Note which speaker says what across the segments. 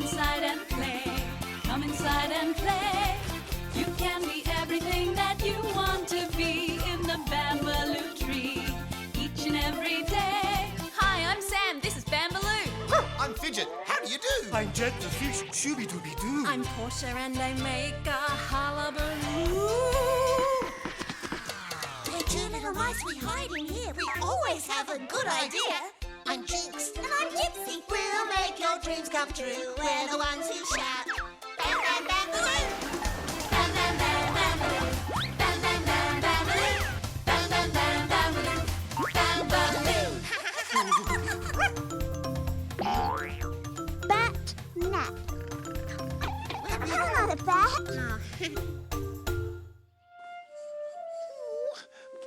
Speaker 1: inside and play. Come inside and play. You can be everything that you want to be in the Bambaloo tree. Each and every day. Hi, I'm Sam. This is Bambaloo.
Speaker 2: I'm Fidget. How do you do?
Speaker 3: I'm Jet the fish. Shooby-dooby-doo.
Speaker 1: I'm Porcia and I make a hullabaloo.
Speaker 4: We're two little mice, we hide in here. We always have a good idea. I'm Jinx. And I'm Gypsy. We'll make your dreams come true. We're the ones who shout. Bam, bam, bambaloo. Bam, bam, bam, bambaloo. Bam, bam, bam, bambaloo. Bam, bam, bam, bambaloo. Bambaloo. Bat, nap. I'm not a bat.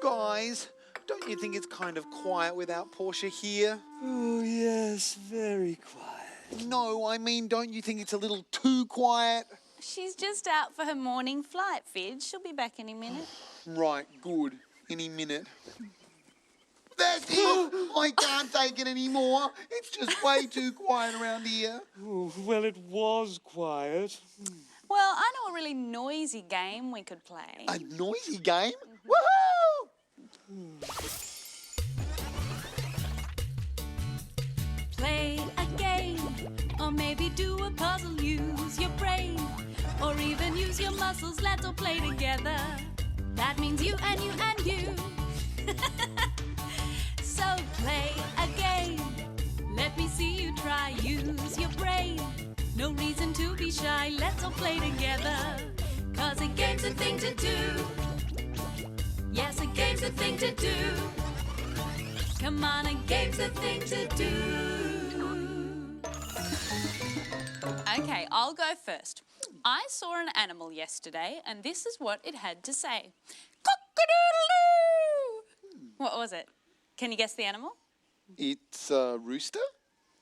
Speaker 2: Guys, don't you think it's kind of quiet without Portia here?
Speaker 3: Oh, yes, very quiet.
Speaker 2: No, I mean, don't you think it's a little too quiet?
Speaker 1: She's just out for her morning flight, Fidge. She'll be back any minute.
Speaker 2: Right, good. Any minute. That's it! I can't take it anymore. It's just way too quiet around here.
Speaker 3: Oh, well, it was quiet.
Speaker 1: Well, I know a really noisy game we could play.
Speaker 2: A noisy game? Woohoo!
Speaker 1: Play a game, or maybe do a puzzle. Use your brain, or even use your muscles. Let's all play together. That means you and you and you. So play a game. Let me see you try. Use your brain. No reason to be shy. Let's all play together. 'Cause a game's a thing to do. Yes, a game's a thing to do. Come on, a game's a thing to do. Okay, I'll go first. I saw an animal yesterday, and this is what it had to say. Cock-a-doodle-doo! What was it? Can you guess the animal?
Speaker 2: It's a rooster?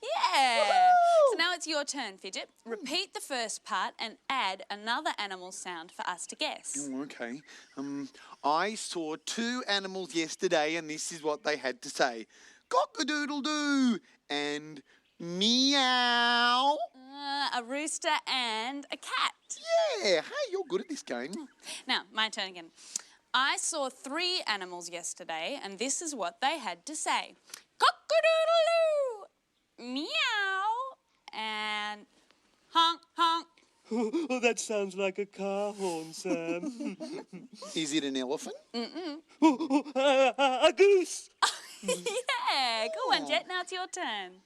Speaker 1: Yeah!
Speaker 2: Woohoo!
Speaker 1: So now it's your turn, Fidget. Repeat the first part and add another animal sound for us to guess.
Speaker 2: Oh, okay. I saw two animals yesterday, and this is what they had to say. Cock-a-doodle-doo and meow.
Speaker 1: A rooster and a cat.
Speaker 2: Yeah, hey, you're good at this game.
Speaker 1: Now, my turn again. I saw three animals yesterday, and this is what they had to say. Cock-a-doodle-doo, meow, and honk, honk.
Speaker 3: Oh, that sounds like a car horn, Sam.
Speaker 2: Is it an elephant?
Speaker 3: A goose.
Speaker 1: Yeah, go on, Jet. Now it's your turn.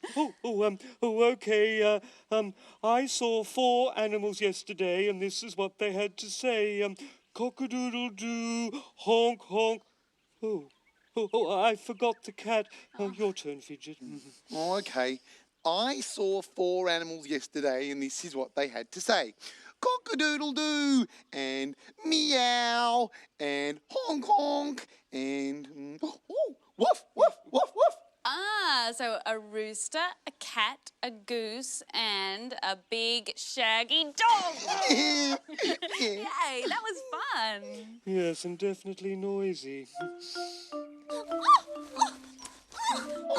Speaker 3: Okay. I saw 4 animals yesterday, and this is what they had to say. Cock-a-doodle-doo, honk, honk. I forgot the cat. Your turn, Fidget.
Speaker 2: Oh, okay. I saw 4 animals yesterday, and this is what they had to say. Cock-a-doodle-doo and meow and honk, honk and woof, woof, woof, woof.
Speaker 1: So a rooster, a cat, a goose, and a big shaggy dog.
Speaker 2: Yeah.
Speaker 1: Yay, that was fun.
Speaker 3: Yes, and definitely noisy.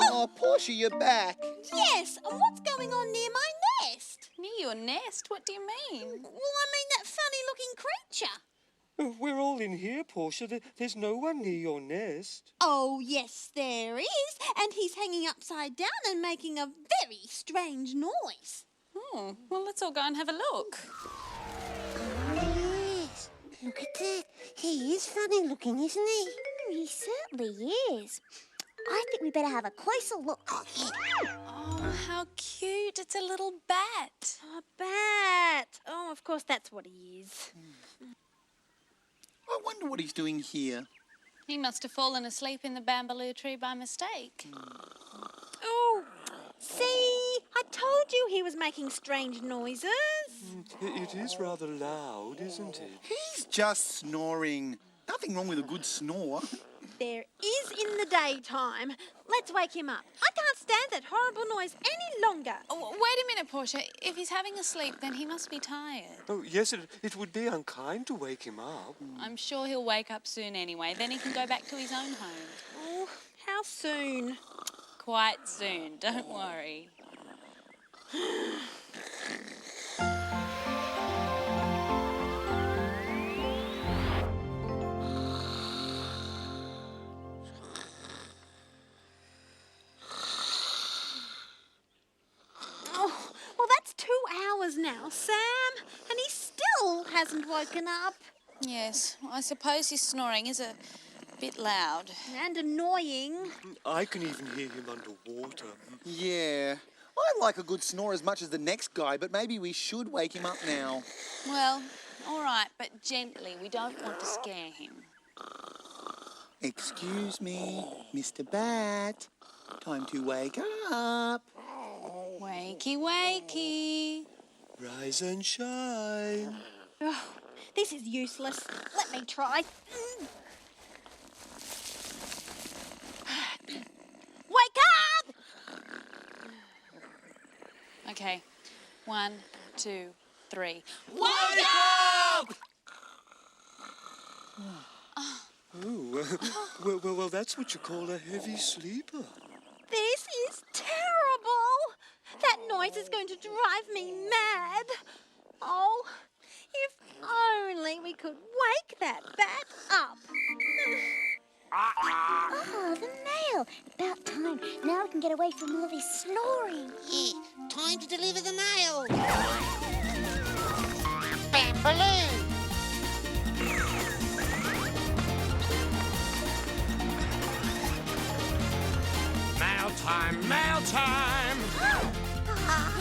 Speaker 2: Oh, Portia, you're back.
Speaker 4: Yes, and what's going on near my nest?
Speaker 1: Near your nest? What do you mean?
Speaker 4: Well, I mean that funny-looking creature.
Speaker 3: We're all in here, Portia. There's no one near your nest.
Speaker 4: Oh, yes, there is. And he's hanging upside down and making a very strange noise.
Speaker 1: Oh, well, let's all go and have a look.
Speaker 4: Yes, look at that. He is funny looking, isn't he? He certainly is. I think we better have a closer look.
Speaker 1: Oh, how cute. It's a little bat.
Speaker 4: A bat. Oh, of course, that's what he is.
Speaker 2: I wonder what he's doing here.
Speaker 1: He must have fallen asleep in the bambaloo tree by mistake.
Speaker 4: Oh, see? I told you he was making strange noises.
Speaker 3: It is rather loud, isn't it?
Speaker 2: He's just snoring. Nothing wrong with a good snore.
Speaker 4: There is in the daytime. Let's wake him up. I can't stand that horrible noise any longer.
Speaker 1: Oh, wait a minute, Portia. If he's having a sleep, then he must be tired.
Speaker 3: Oh, yes, it would be unkind to wake him up.
Speaker 1: I'm sure he'll wake up soon anyway. Then he can go back to his own home.
Speaker 4: Oh, how soon?
Speaker 1: Quite soon, don't worry.
Speaker 5: hasn't woken up.
Speaker 1: Yes, I suppose his snoring is a bit loud.
Speaker 5: And annoying.
Speaker 3: I can even hear him underwater.
Speaker 6: Yeah. I like a good snore as much as the next guy, but maybe we should wake him up now.
Speaker 1: Well, all right, but gently. We don't want to scare him.
Speaker 6: Excuse me, Mr. Bat. Time to wake up.
Speaker 1: Wakey, wakey.
Speaker 3: Rise and shine.
Speaker 5: Oh, this is useless. Let me try. Wake up!
Speaker 1: Okay, 1, 2, 3.
Speaker 6: Wake up!
Speaker 3: Oh, well, that's what you call a heavy sleeper.
Speaker 5: This is terrible. That noise is going to drive me mad. Oh, if only we could wake that bat up.
Speaker 4: Oh, the mail. About time. Now we can get away from all this snoring. Yeah, time to deliver the mail. Bambaloo.
Speaker 7: Mail time, mail time!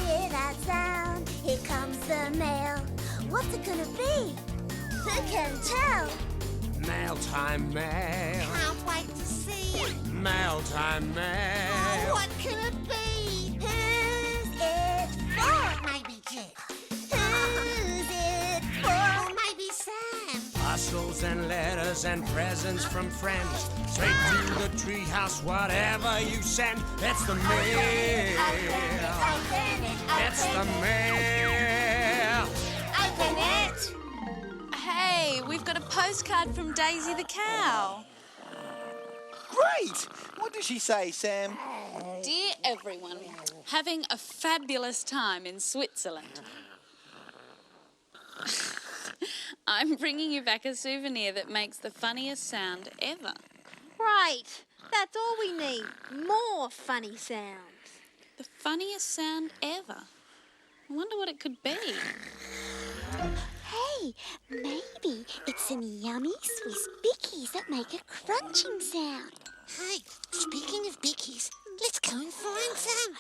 Speaker 4: Hear that sound? Here comes the mail. What's it gonna be? Who can tell?
Speaker 7: Mail time, mail.
Speaker 4: Can't wait to see.
Speaker 7: Mail time, mail.
Speaker 4: What can it be? Who's it for? Maybe Jet. Who's it for? Or maybe Sam.
Speaker 7: Parcels and letters and presents from friends. Straight to the treehouse, whatever you send. That's the mail.
Speaker 4: Open it.
Speaker 7: That's the mail.
Speaker 4: Open it.
Speaker 1: Hey, we've got a postcard from Daisy the cow.
Speaker 6: Great! What does she say, Sam?
Speaker 1: Dear everyone, having a fabulous time in Switzerland. I'm bringing you back a souvenir that makes the funniest sound ever.
Speaker 5: Right. That's all we need. More funny sounds.
Speaker 1: The funniest sound ever. I wonder what it could be.
Speaker 4: Hey, maybe it's some yummy Swiss bickies that make a crunching sound. Hey, speaking of bickies, let's go and find some.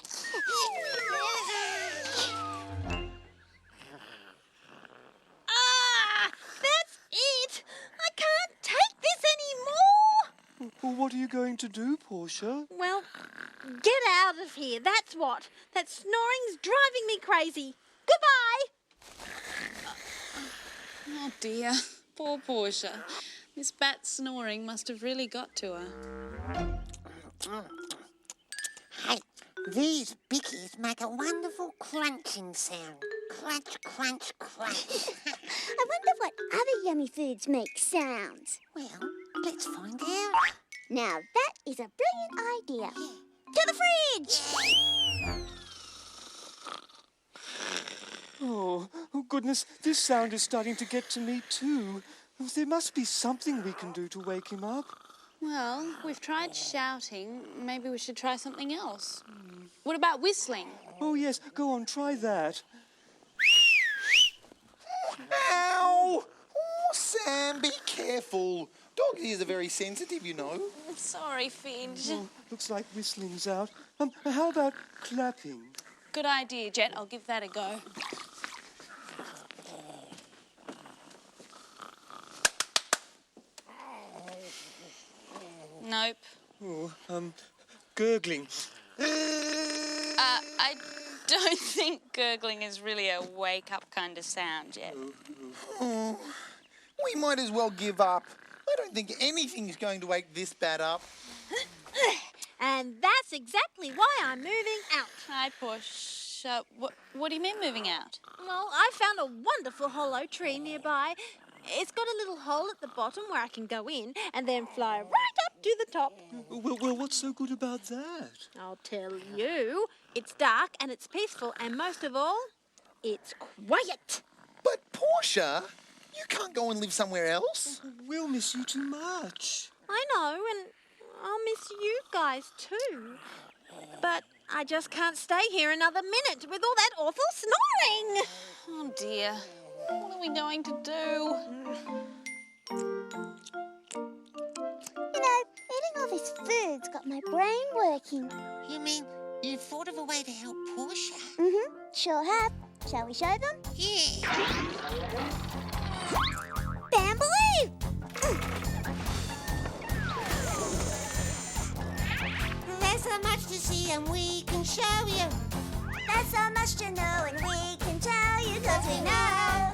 Speaker 5: Ah! That's it! I can't take this anymore!
Speaker 3: Well, what are you going to do, Portia?
Speaker 5: Well, get out of here, that's what. That snoring's driving me crazy. Goodbye!
Speaker 1: Oh dear, poor Portia. This bat snoring must have really got to her.
Speaker 4: Hey, these bickies make a wonderful crunching sound. Crunch, crunch, crunch. I wonder what other yummy foods make sounds. Well, let's find out. Now that is a brilliant idea. To the fridge!
Speaker 3: Oh, goodness, this sound is starting to get to me too. There must be something we can do to wake him up.
Speaker 1: Well, we've tried shouting. Maybe we should try something else. What about whistling?
Speaker 3: Oh, yes, go on, try that.
Speaker 6: Ow! Oh, Sam, be careful. Dog ears are very sensitive, you know.
Speaker 1: Sorry, Fidge.
Speaker 3: Oh, looks like whistling's out. How about clapping?
Speaker 1: Good idea, Jet. I'll give that a go. Nope.
Speaker 3: Oh, gurgling.
Speaker 1: I don't think gurgling is really a wake-up kind of sound, Jet.
Speaker 6: Oh, we might as well give up. I don't think anything's going to wake this bat up.
Speaker 5: And that's exactly why I'm moving out.
Speaker 1: Hi, Portia. What do you mean moving out?
Speaker 5: Well, I found a wonderful hollow tree nearby. It's got a little hole at the bottom where I can go in and then fly right up to the top.
Speaker 3: Well, what's so good about that?
Speaker 5: I'll tell you. It's dark and it's peaceful and most of all, it's quiet.
Speaker 2: But Portia, you can't go and live somewhere else.
Speaker 3: We'll miss you too much.
Speaker 5: I know, and I'll miss you guys too. But I just can't stay here another minute with all that awful snoring.
Speaker 1: Oh, dear.
Speaker 8: What are we going to do?
Speaker 4: You know, eating all this food's got my brain working.
Speaker 9: You mean you thought of a way to help Portia?
Speaker 4: Mm-hmm, sure have. Shall we show them?
Speaker 9: Yeah.
Speaker 4: Bambaloo!
Speaker 9: There's so much to see and we can show you.
Speaker 4: There's so much to know and we can tell you 'cause we know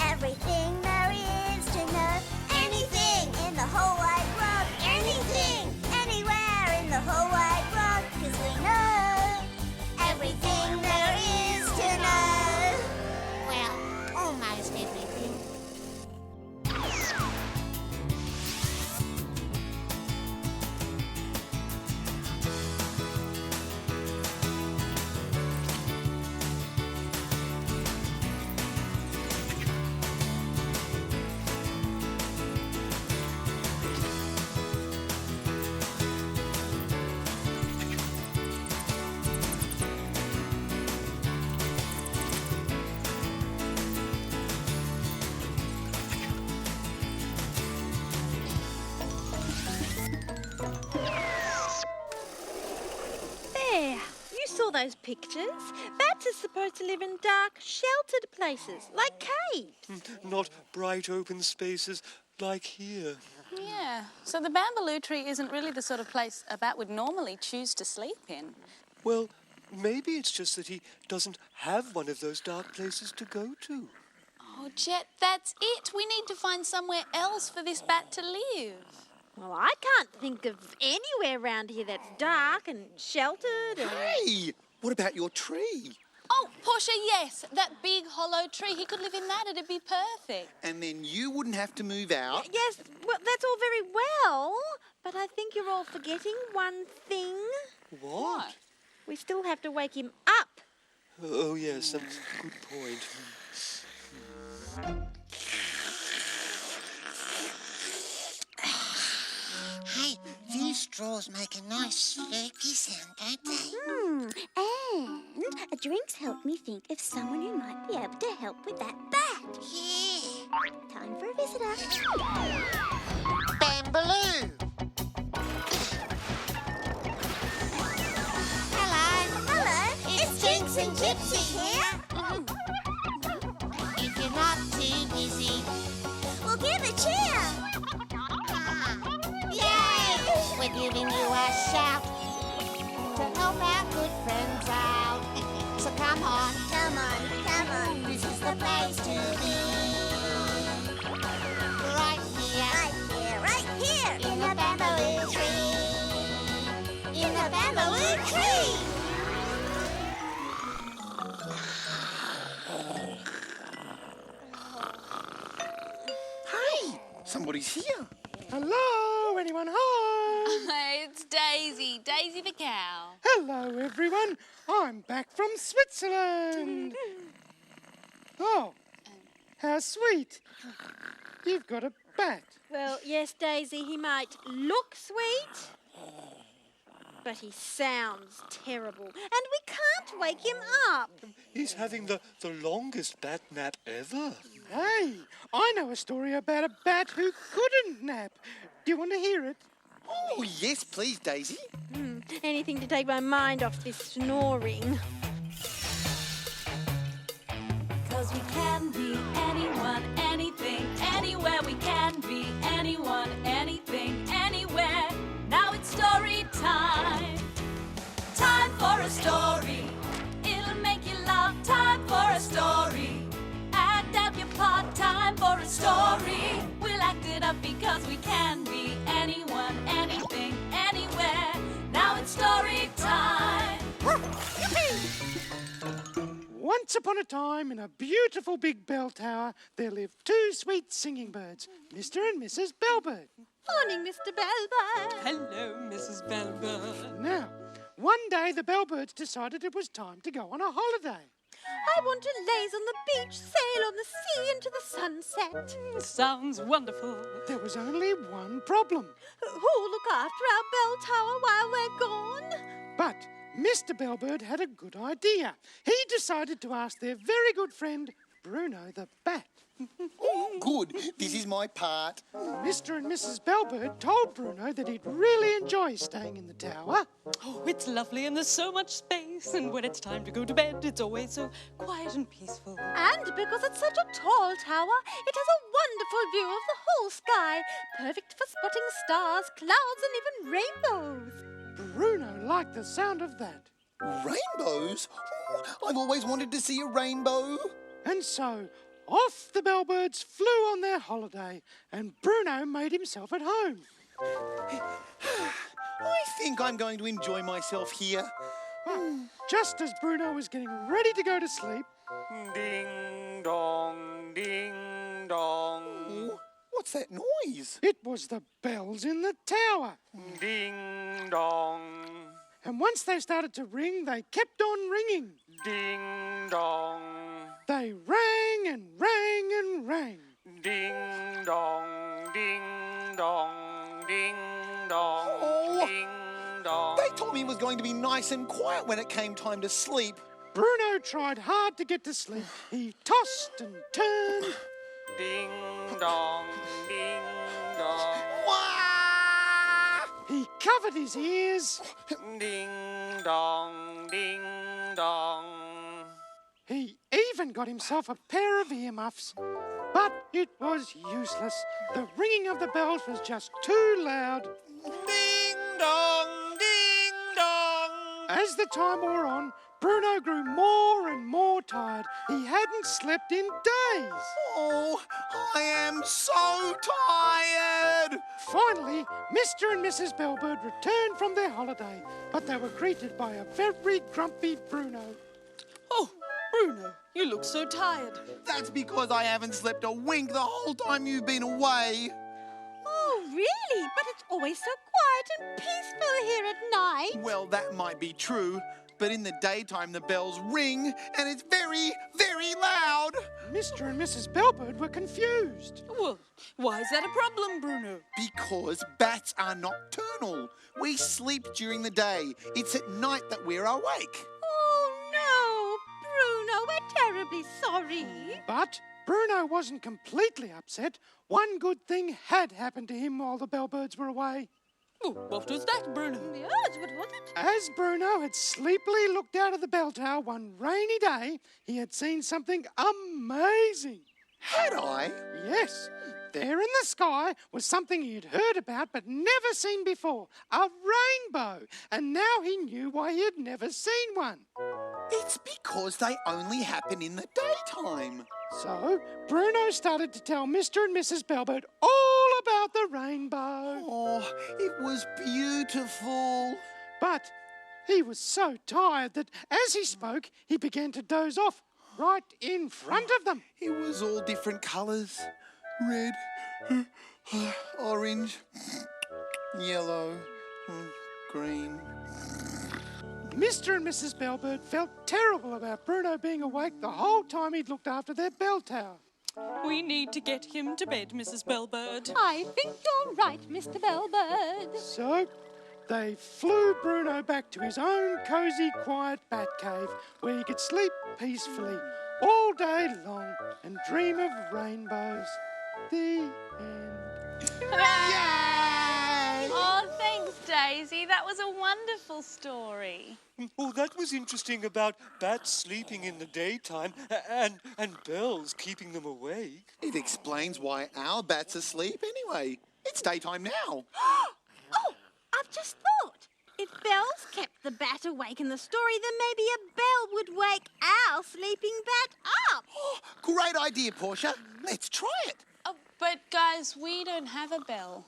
Speaker 4: everything there is to know. Anything in the whole wide world. Anything, anywhere in the whole wide world. 'Cause we know everything there is to know.
Speaker 9: Well, almost everything.
Speaker 5: There, you saw those pictures. Bats are supposed to live in dark, sheltered places, like caves.
Speaker 3: Not bright open spaces like here.
Speaker 8: Yeah, so the bambaloo tree isn't really the sort of place a bat would normally choose to sleep in.
Speaker 3: Well, maybe it's just that he doesn't have one of those dark places to go to.
Speaker 8: Oh, Jet, that's it. We need to find somewhere else for this bat to live.
Speaker 5: Well, I can't think of anywhere around here that's dark and sheltered and...
Speaker 2: Hey, what about your tree?
Speaker 8: Oh, Portia, yes, that big hollow tree. He could live in that. It'd be perfect.
Speaker 2: And then you wouldn't have to move out.
Speaker 5: Yes, well, that's all very well, but I think you're all forgetting one thing.
Speaker 3: What?
Speaker 5: We still have to wake him up.
Speaker 3: Oh, yes, good point.
Speaker 9: Hey, these straws make a nice slurpy sound, don't they?
Speaker 4: And drinks help me think of someone who might be able to help with that bat.
Speaker 9: Yeah.
Speaker 4: Time for a visitor.
Speaker 9: Bambaloo!
Speaker 4: Hello, it's Jinx and Gypsy here.
Speaker 9: If you're not too busy.
Speaker 4: We'll give a cheer.
Speaker 9: Yay! We're giving you a shout to help our good friends out. So come on,
Speaker 4: Come on.
Speaker 9: this is the place to be. Right here,
Speaker 4: Right here.
Speaker 9: in the bambaloo tree.
Speaker 4: In the bambaloo tree.
Speaker 2: Hey, somebody's here.
Speaker 10: Hello, anyone home?
Speaker 8: It's Daisy, Daisy the cow.
Speaker 10: Hello, everyone. I'm back from Switzerland. Oh, how sweet. You've got a bat.
Speaker 5: Well, yes, Daisy, he might look sweet, but he sounds terrible, and we can't wake him up.
Speaker 3: He's having the longest bat nap ever.
Speaker 10: Hey, I know a story about a bat who couldn't nap. Do you want to hear it?
Speaker 2: Oh, yes, please, Daisy.
Speaker 5: Anything to take my mind off this snoring.
Speaker 1: 'Cause we can be anyone, anything, anywhere. We can be anyone, anything, anywhere. Now it's story time. Time for a story. It'll make you laugh. Time for a story. Act out your part. Time for a story. We'll act it up because we can be anyone, anything, anywhere. Now it's story time.
Speaker 10: Once upon a time, in a beautiful big bell tower, there lived two sweet singing birds, Mr. and Mrs. Bellbird.
Speaker 5: Morning, Mr. Bellbird.
Speaker 7: Hello, Mrs. Bellbird.
Speaker 10: Now, one day the Bellbirds decided it was time to go on a holiday.
Speaker 5: I want to laze on the beach, sail on the sea into the sunset.
Speaker 7: Sounds wonderful.
Speaker 10: There was only one problem.
Speaker 5: Who'll look after our bell tower while we're gone?
Speaker 10: But Mr. Bellbird had a good idea. He decided to ask their very good friend, Bruno the bat.
Speaker 6: Good. This is my part.
Speaker 10: Mr. and Mrs. Bellbird told Bruno that he'd really enjoy staying in the tower.
Speaker 11: Oh, it's lovely and there's so much space. And when it's time to go to bed, it's always so quiet and peaceful.
Speaker 5: And because it's such a tall tower, it has a wonderful view of the whole sky, perfect for spotting stars, clouds, and even rainbows.
Speaker 10: Bruno liked the sound of that.
Speaker 6: Rainbows? Oh, I've always wanted to see a rainbow.
Speaker 10: And so, off the Bellbirds flew on their holiday, and Bruno made himself at home.
Speaker 6: I think I'm going to enjoy myself here.
Speaker 10: Well, just as Bruno was getting ready to go to sleep,
Speaker 3: Ding dong, ding dong.
Speaker 6: Oh, what's that noise?
Speaker 10: it was the bells in the tower.
Speaker 3: Ding dong,
Speaker 10: And once they started to ring, they kept on ringing.
Speaker 3: ding dong,
Speaker 10: They rang and rang and rang.
Speaker 3: ding dong, ding dong, ding dong,
Speaker 6: Oh.
Speaker 3: ding dong.
Speaker 6: They told me it was going to be nice and quiet when it came time to sleep.
Speaker 10: Bruno tried hard to get to sleep. He tossed and turned.
Speaker 3: Ding dong, ding dong,
Speaker 6: Wah!
Speaker 10: He covered his ears.
Speaker 3: ding dong, ding dong.
Speaker 10: He even got himself a pair of earmuffs. But it was useless. The ringing of the bells was just too loud.
Speaker 6: Ding dong, ding dong.
Speaker 10: As the time wore on, Bruno grew more and more tired. He hadn't slept in days.
Speaker 6: Oh, I am so tired.
Speaker 10: Finally, Mr. and Mrs. Bellbird returned from their holiday, but they were greeted by a very grumpy Bruno.
Speaker 11: Oh, Bruno, you look so tired.
Speaker 6: That's because I haven't slept a wink the whole time you've been away.
Speaker 5: Oh, really? But it's always so quiet and peaceful here at night.
Speaker 6: Well, that might be true, but in the daytime the bells ring and it's very, very loud.
Speaker 10: Mr. and Mrs. Bellbird were confused.
Speaker 11: Well, why is that a problem, Bruno?
Speaker 6: Because bats are nocturnal. We sleep during the day. It's at night that we're awake.
Speaker 5: Oh, no, Bruno, we're terribly sorry.
Speaker 10: But Bruno wasn't completely upset. One good thing had happened to him while the Bellbirds were away.
Speaker 11: Oh, what was that, Bruno?
Speaker 5: Yes, what was it?
Speaker 10: As Bruno had sleepily looked out of the bell tower one rainy day, he had seen something amazing.
Speaker 6: Had I?
Speaker 10: Yes, there in the sky was something he had heard about but never seen before, a rainbow. And now he knew why he had never seen one.
Speaker 6: It's because they only happen in the daytime.
Speaker 10: So Bruno started to tell Mr. and Mrs. Bellbird all about the rainbow.
Speaker 6: Oh, it was beautiful.
Speaker 10: But he was so tired that as he spoke, he began to doze off right in front of them.
Speaker 6: It was all different colours. Red, orange, yellow, green.
Speaker 10: Mr. and Mrs. Bellbird felt terrible about Bruno being awake the whole time he'd looked after their bell tower.
Speaker 11: We need to get him to bed, Mrs. Bellbird.
Speaker 5: I think you're right, Mr. Bellbird.
Speaker 10: So they flew Bruno back to his own cosy, quiet bat cave where he could sleep peacefully all day long and dream of rainbows. The end.
Speaker 8: Oh, thanks, Daisy. That was a wonderful story.
Speaker 3: Oh, that was interesting about bats sleeping in the daytime and bells keeping them awake.
Speaker 6: It explains why our bats are asleep anyway. It's daytime now.
Speaker 5: Oh, I've just thought. If bells kept the bat awake in the story, then maybe a bell would wake our sleeping bat up.
Speaker 6: Great idea, Portia. Let's try it.
Speaker 8: Oh, but guys, we don't have a bell.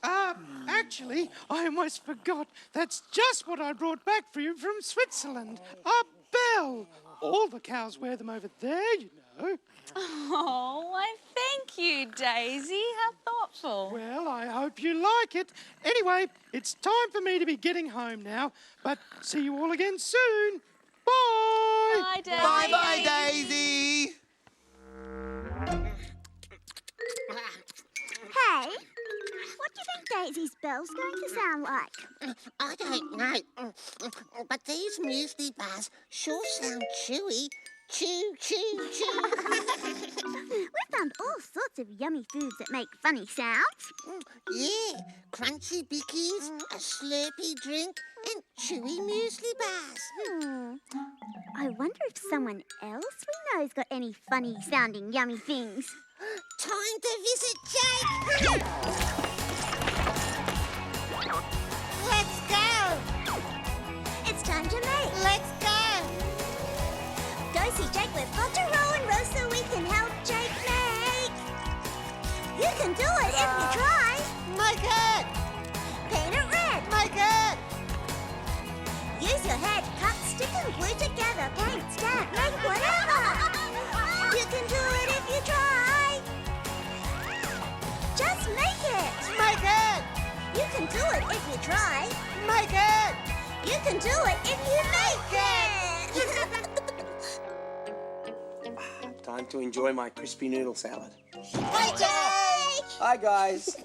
Speaker 10: Actually, I almost forgot. That's just what I brought back for you from Switzerland. A bell. All the cows wear them over there, you know.
Speaker 8: Oh, why, thank you, Daisy. How thoughtful.
Speaker 10: Well, I hope you like it. Anyway, it's time for me to be getting home now. But see you all again soon. Bye.
Speaker 8: Bye, Daisy.
Speaker 6: Bye-bye, Daisy.
Speaker 9: Hey, what do you think Daisy's bell's going to sound like?
Speaker 4: I don't know. But these muesli bars sure sound chewy. Chew, chew, chew.
Speaker 12: We found all sorts of yummy foods that make funny sounds.
Speaker 4: Yeah, crunchy bickies, a slurpy drink, and chewy muesli bars.
Speaker 12: I wonder if someone else we know's got any funny sounding yummy things.
Speaker 4: Time to visit Jake. Let's go.
Speaker 12: It's time to make.
Speaker 4: Let's go.
Speaker 12: Go see Jake with Potter, Roll and Rose so we can help Jake make. You can do it if you try.
Speaker 4: Make it.
Speaker 12: Paint it red.
Speaker 4: Make it.
Speaker 12: Use your head, cut, stick and glue together. Paint, stamp, make whatever. You can do it if you try. Just make it.
Speaker 4: Make it.
Speaker 12: You can do it if you try.
Speaker 4: Make it.
Speaker 12: You can do it if you make it.
Speaker 7: Time to enjoy my crispy noodle salad.
Speaker 12: Hi, Jake.
Speaker 7: Hi, guys.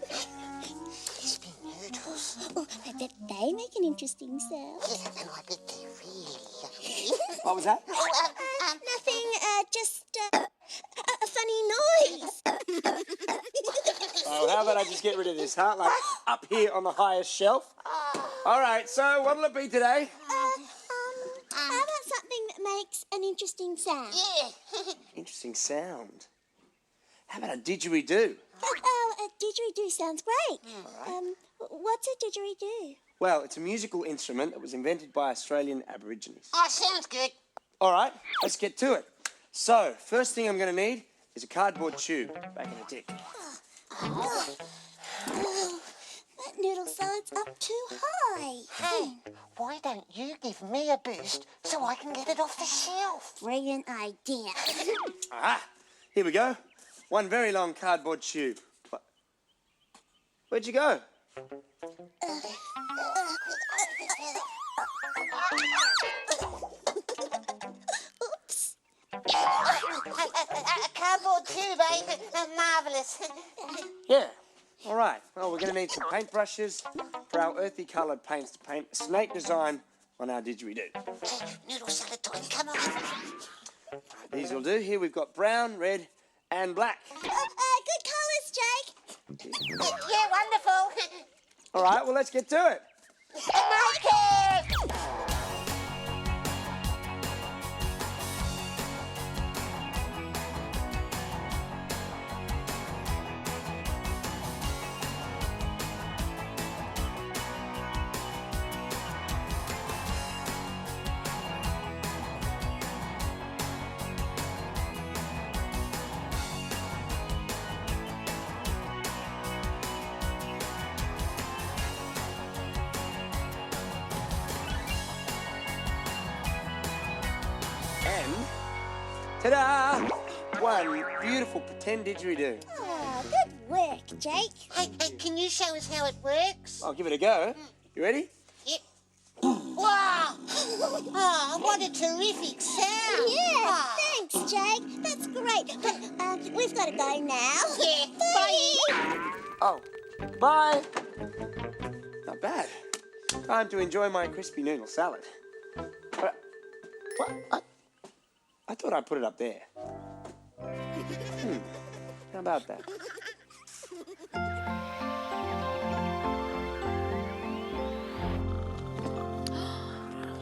Speaker 4: Crispy noodles.
Speaker 12: Oh, I bet they make an interesting sound.
Speaker 4: Yeah, and I bet they're really yummy.
Speaker 7: What was that?
Speaker 12: Nothing, just a funny noise.
Speaker 7: Oh, how about I just get rid of this, huh? Like up here on the highest shelf. All right, so what'll it be today?
Speaker 12: How about something that makes an interesting sound?
Speaker 4: Yeah.
Speaker 7: Interesting sound. How about a didgeridoo?
Speaker 12: Oh, a didgeridoo sounds great. What's a didgeridoo?
Speaker 7: Well, it's a musical instrument that was invented by Australian Aborigines.
Speaker 4: Oh, sounds good.
Speaker 7: All right, let's get to it. So, first thing I'm going to need is a cardboard tube. Back in a tick.
Speaker 12: Oh, that noodle salad's up too high.
Speaker 4: Hey, why don't you give me a boost so I can get it off the shelf?
Speaker 12: Brilliant idea.
Speaker 7: Aha! Here we go. One very long cardboard tube. What? Where'd you go?
Speaker 12: Oops.
Speaker 4: A cardboard tube, eh? Marvellous.
Speaker 7: Yeah. All right. Well, we're going to need some paintbrushes for our earthy coloured paints to paint a snake design on our didgeridoo.
Speaker 4: Noodle salad time, come on.
Speaker 7: These will do. Here we've got brown, red, and black.
Speaker 12: Good colours, Jake.
Speaker 4: Yeah, wonderful.
Speaker 7: All right. Well, let's get to it.
Speaker 4: Make it.
Speaker 7: And ta-da! One beautiful pretend didgeridoo.
Speaker 12: Oh, good work, Jake.
Speaker 4: Hey, can you show us how it works?
Speaker 7: I'll give it a go. You ready?
Speaker 4: Yep. Wow! Oh, what a terrific sound!
Speaker 12: Yeah,
Speaker 4: Oh.
Speaker 12: thanks, Jake. That's great. But we've got to go now.
Speaker 4: Yeah, bye!
Speaker 7: Oh, bye. Not bad. Time to enjoy my crispy noodle salad. But, what? I thought I put it up there. How about that?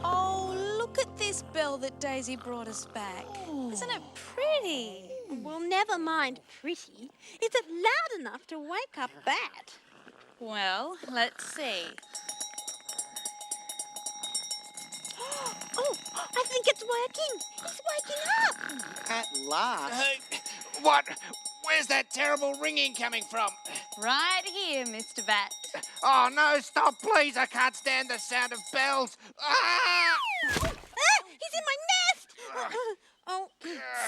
Speaker 8: Oh, look at this bell that Daisy brought us back. Isn't it pretty?
Speaker 5: Well, never mind pretty. Is it loud enough to wake up Bat?
Speaker 8: Well, let's see.
Speaker 5: Oh, I think it's working. It's waking up.
Speaker 2: At last.
Speaker 13: What? Where's that terrible ringing coming from?
Speaker 8: Right here, Mr. Bat.
Speaker 13: Oh, no, stop, please. I can't stand the sound of bells. Ah!
Speaker 5: He's in my nest. Oh,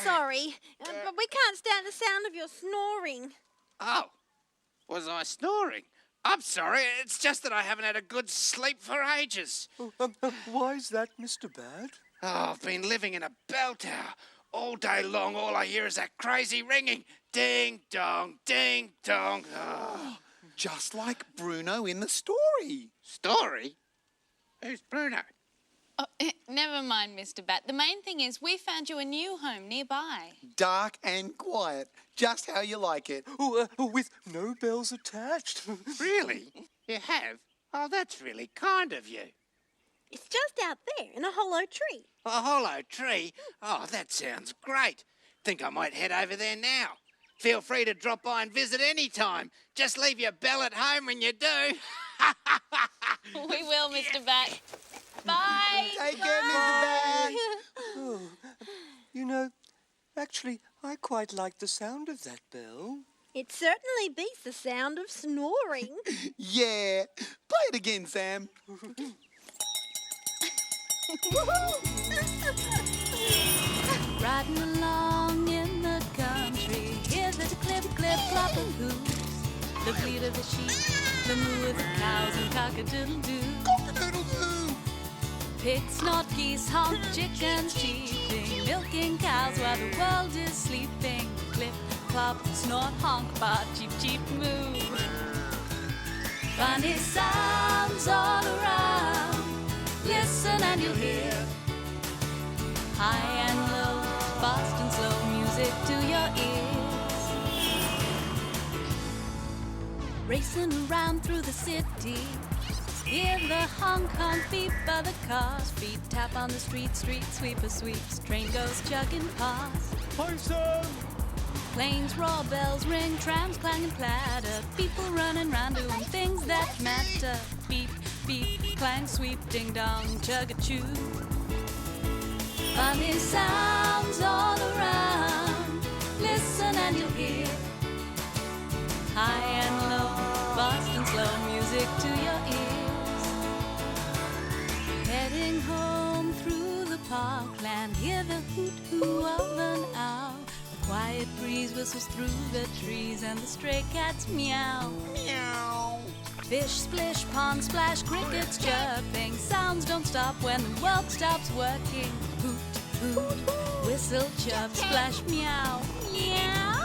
Speaker 5: sorry, but we can't stand the sound of your snoring.
Speaker 13: Oh, was I snoring? I'm sorry. It's just that I haven't had a good sleep for ages.
Speaker 3: Why's that, Mr. Bat?
Speaker 13: Oh, I've been living in a bell tower. All day long, all I hear is that crazy ringing. Ding dong, ding dong. Oh.
Speaker 2: Just like Bruno in the story.
Speaker 13: Story? Who's Bruno?
Speaker 8: Never mind, Mr. Bat. The main thing is we found you a new home nearby.
Speaker 2: Dark and quiet, just how you like it.
Speaker 3: With no bells attached.
Speaker 13: Really? You have? Oh, that's really kind of you.
Speaker 5: It's just out there in a hollow tree.
Speaker 13: A hollow tree? Oh, that sounds great. Think I might head over there now. Feel free to drop by and visit any time. Just leave your bell at home when you do.
Speaker 8: We will, Mr. Bat. Bye.
Speaker 2: Take care, Mr. Bat.
Speaker 3: Oh, you know, actually, I quite like the sound of that bell.
Speaker 5: It certainly beats the sound of snoring.
Speaker 2: Yeah. Play it again, Sam.
Speaker 1: Riding along in the country, hear the clip, clip, clop of hooves, the bleat of the sheep, the moo of the cows, and cock-a-doodle-doo.
Speaker 2: Cock-a-doodle-doo.
Speaker 1: Pigs snort, geese honk, chickens cheeping, milking cows while the world is sleeping. Clip, clop, snort, honk, bar, cheep, cheep, moo. Funny sounds all around, listen and you'll hear. High and low, fast and slow music to your ears. Racing around through the city, hear the honk honk beep of the cars. Feet tap on the street, street sweeper sweeps. Train goes chugging past.
Speaker 3: Hi, Sam.
Speaker 1: Planes roar, bells ring, trams clang and clatter. People running round doing things that matter. Beep, beep, clang, sweep, ding dong, chug a chew. Funny sounds all around, listen and you'll hear. High and low, fast and slow music to your ears. Heading home through the parkland, hear the hoot-hoo of an owl. The quiet breeze whistles through the trees and the stray cats meow.
Speaker 2: Meow.
Speaker 1: Fish splish, pond splash, crickets chirping. Sounds don't stop when the world stops working. Hoot, hoot, whistle, chirp, splash, meow, meow.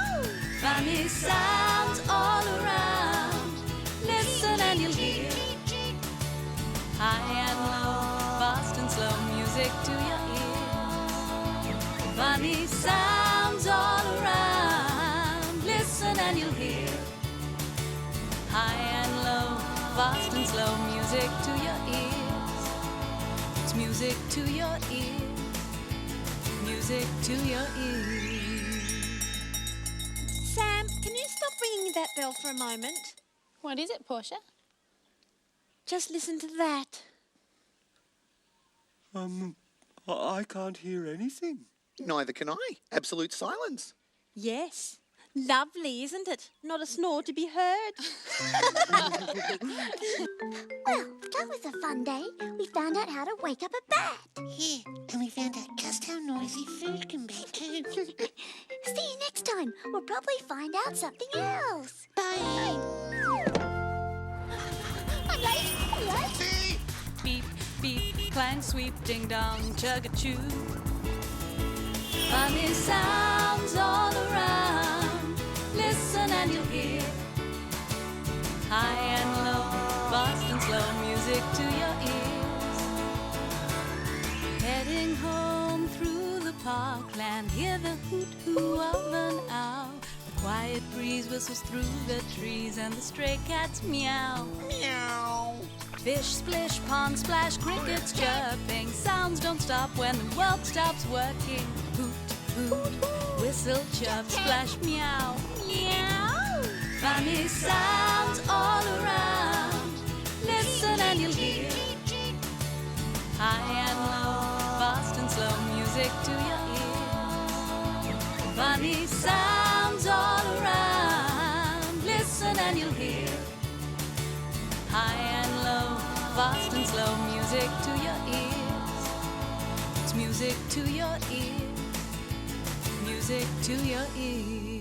Speaker 1: Funny sounds all around, listen and you'll hear. High and low, fast and slow music to your ears. Funny sounds all around, listen and you'll hear. High and low, fast and slow music to your ears. It's music to your ears. Music to your ears.
Speaker 5: Sam, can you stop ringing that bell for a moment?
Speaker 8: What is it, Portia?
Speaker 5: Just listen to that.
Speaker 3: I can't hear anything.
Speaker 2: Neither can I. Absolute silence.
Speaker 5: Yes. Lovely, isn't it? Not a snore to be heard.
Speaker 12: Well, that was a fun day. We found out how to wake up a bat.
Speaker 4: Yeah, and we found out just how noisy food can be too.
Speaker 12: See you next time. We'll probably find out something else.
Speaker 4: Bye.
Speaker 12: I'm late. I'm late.
Speaker 1: Beep, beep, clang, sweep, ding dong, chug a chew. Funny sounds all around, listen and you'll hear. High and low, fast and slow music to your ears. Heading home through the parkland, hear the hoot-hoo of an owl. The quiet breeze whistles through the trees and the stray cats meow.
Speaker 2: Meow.
Speaker 1: Fish splish, pond splash, crickets chirping. Sounds don't stop when the world stops working. Hoot, hoot, whistle, chirp, splash, meow, meow. Funny sounds all around, listen and you'll hear. High and low, fast and slow music to your ears. Funny sounds all around, listen and you'll hear. High and low, fast and slow music to your ears. It's music to your ears. Music to your ears.